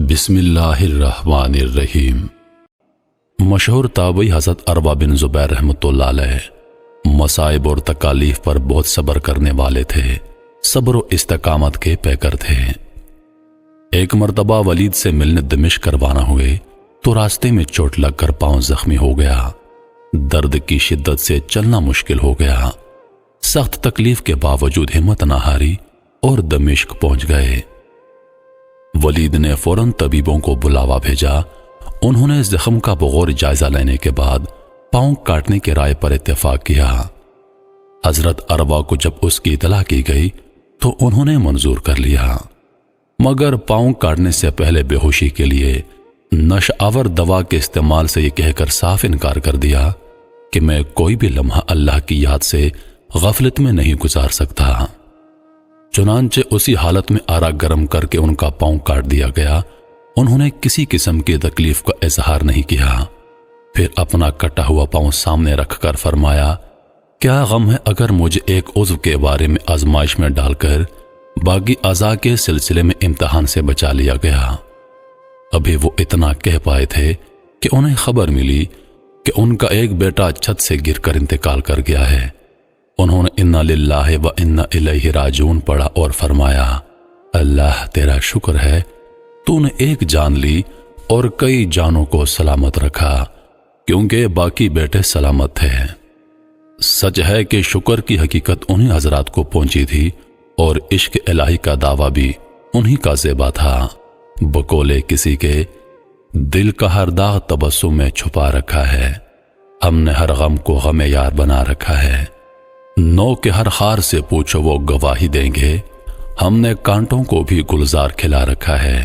بسم اللہ الرحمن الرحیم۔ مشہور تابعی حضرت عروہ بن زبیر رحمۃ اللہ علیہ مصائب اور تکالیف پر بہت صبر کرنے والے تھے، صبر و استقامت کے پیکر تھے۔ ایک مرتبہ ولید سے ملنے دمشق روانہ ہوئے تو راستے میں چوٹ لگ کر پاؤں زخمی ہو گیا۔ درد کی شدت سے چلنا مشکل ہو گیا۔ سخت تکلیف کے باوجود ہمت نہ ہاری اور دمشق پہنچ گئے۔ ولید نے فوراً طبیبوں کو بلاوا بھیجا۔ انہوں نے زخم کا بغور جائزہ لینے کے بعد پاؤں کاٹنے کے رائے پر اتفاق کیا۔ حضرت عروہ کو جب اس کی اطلاع کی گئی تو انہوں نے منظور کر لیا، مگر پاؤں کاٹنے سے پہلے بے ہوشی کے لیے نشہ آور دوا کے استعمال سے یہ کہہ کر صاف انکار کر دیا کہ میں کوئی بھی لمحہ اللہ کی یاد سے غفلت میں نہیں گزار سکتا۔ چنانچہ اسی حالت میں آرا گرم کر کے ان کا پاؤں کاٹ دیا گیا۔ انہوں نے کسی قسم کی تکلیف کا اظہار نہیں کیا۔ پھر اپنا کٹا ہوا پاؤں سامنے رکھ کر فرمایا، کیا غم ہے اگر مجھے ایک عضو کے بارے میں آزمائش میں ڈال کر باقی اعضاء کے سلسلے میں امتحان سے بچا لیا گیا۔ ابھی وہ اتنا کہہ پائے تھے کہ انہیں خبر ملی کہ ان کا ایک بیٹا چھت سے گر کر انتقال کر گیا ہے۔ انہوں نے انا للہ و انا الیہ راجعون پڑھا اور فرمایا، اللہ تیرا شکر ہے، تو نے ایک جان لی اور کئی جانوں کو سلامت رکھا، کیونکہ باقی بیٹے سلامت تھے۔ سچ ہے کہ شکر کی حقیقت انہی حضرات کو پہنچی تھی اور عشق الہی کا دعویٰ بھی انہی کا زیبا تھا۔ بقولے کسی کے دل کا ہر داغ تبسم میں چھپا رکھا ہے، ہم نے ہر غم کو غم یار بنا رکھا ہے۔ نو کے ہر خار سے پوچھو وہ گواہی دیں گے، ہم نے کانٹوں کو بھی گلزار کھلا رکھا ہے۔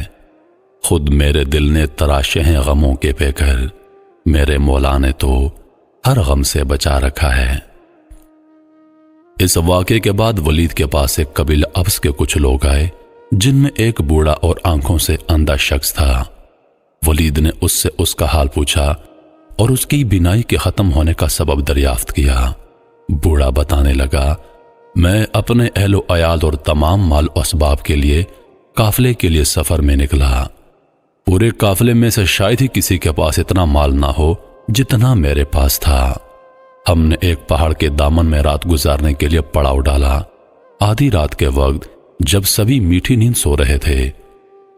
خود میرے دل نے تراشے ہیں غموں کے پیکر، میرے مولا نے تو ہر غم سے بچا رکھا ہے۔ اس واقعے کے بعد ولید کے پاس ایک قبیلہ ابس کے کچھ لوگ آئے، جن میں ایک بوڑھا اور آنکھوں سے اندھا شخص تھا۔ ولید نے اس سے اس کا حال پوچھا اور اس کی بینائی کے ختم ہونے کا سبب دریافت کیا۔ بوڑھا بتانے لگا، میں اپنے اہل و عیال اور تمام مال و اسباب کے لیے قافلے کے لیے سفر میں نکلا۔ پورے قافلے میں سے شاید ہی کسی کے پاس اتنا مال نہ ہو جتنا میرے پاس تھا۔ ہم نے ایک پہاڑ کے دامن میں رات گزارنے کے لیے پڑاؤ ڈالا۔ آدھی رات کے وقت جب سبھی میٹھی نیند سو رہے تھے،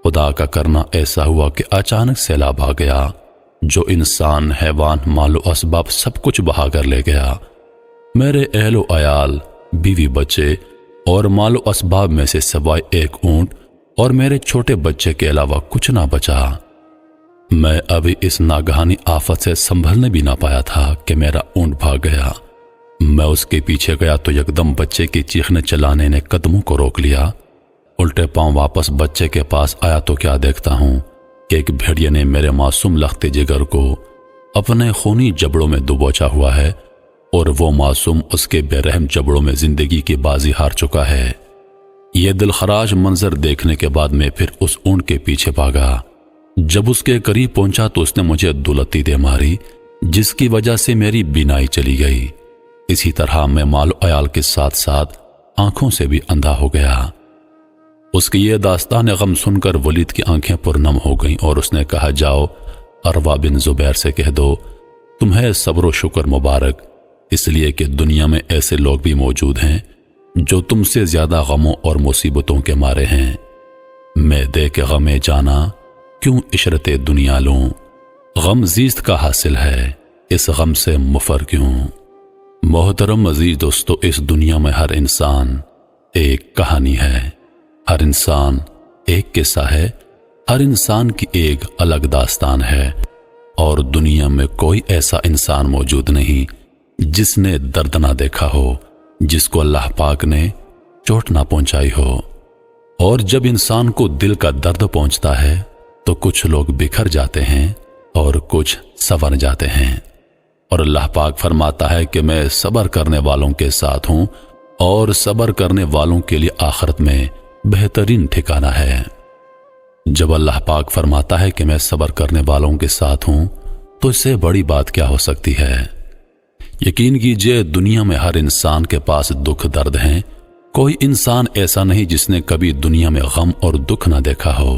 خدا کا کرنا ایسا ہوا کہ اچانک سیلاب آ گیا، جو انسان، حیوان، مال و اسباب سب کچھ بہا کر لے گیا۔ میرے اہل و عیال، بیوی بچے اور مال و اسباب میں سے سوائے ایک اونٹ اور میرے چھوٹے بچے کے علاوہ کچھ نہ بچا۔ میں ابھی اس ناگہانی آفت سے سنبھلنے بھی نہ پایا تھا کہ میرا اونٹ بھاگ گیا۔ میں اس کے پیچھے گیا تو یکدم بچے کی چیخنے چلانے نے قدموں کو روک لیا۔ الٹے پاؤں واپس بچے کے پاس آیا تو کیا دیکھتا ہوں کہ ایک بھیڑیے نے میرے معصوم لخت جگر کو اپنے خونی جبڑوں میں دبوچا ہوا ہے اور وہ معصوم اس کے بے رحم جبڑوں میں زندگی کی بازی ہار چکا ہے۔ یہ دلخراش منظر دیکھنے کے بعد میں پھر اس اونٹ کے پیچھے بھاگا۔ جب اس کے قریب پہنچا تو اس نے مجھے دولتی دے ماری، جس کی وجہ سے میری بینائی چلی گئی۔ اسی طرح میں مال و عیال کے ساتھ ساتھ آنکھوں سے بھی اندھا ہو گیا۔ اس کی یہ داستان غم سن کر ولید کی آنکھیں پرنم ہو گئیں اور اس نے کہا، جاؤ عروہ بن زبیر سے کہہ دو تمہیں صبر و شکر مبارک، اس لیے کہ دنیا میں ایسے لوگ بھی موجود ہیں جو تم سے زیادہ غموں اور مصیبتوں کے مارے ہیں۔ میں دے کے غمے جانا کیوں عشرت دنیا لوں، غم زیست کا حاصل ہے، اس غم سے مفر کیوں۔ محترم عزیز دوستو، اس دنیا میں ہر انسان ایک کہانی ہے، ہر انسان ایک قصہ ہے، ہر انسان کی ایک الگ داستان ہے، اور دنیا میں کوئی ایسا انسان موجود نہیں جس نے درد نہ دیکھا ہو، جس کو اللہ پاک نے چوٹ نہ پہنچائی ہو۔ اور جب انسان کو دل کا درد پہنچتا ہے تو کچھ لوگ بکھر جاتے ہیں اور کچھ سنور جاتے ہیں، اور اللہ پاک فرماتا ہے کہ میں صبر کرنے والوں کے ساتھ ہوں، اور صبر کرنے والوں کے لیے آخرت میں بہترین ٹھکانہ ہے۔ جب اللہ پاک فرماتا ہے کہ میں صبر کرنے والوں کے ساتھ ہوں تو اس سے بڑی بات کیا ہو سکتی ہے۔ یقین کیجئے دنیا میں ہر انسان کے پاس دکھ درد ہیں، کوئی انسان ایسا نہیں جس نے کبھی دنیا میں غم اور دکھ نہ دیکھا ہو،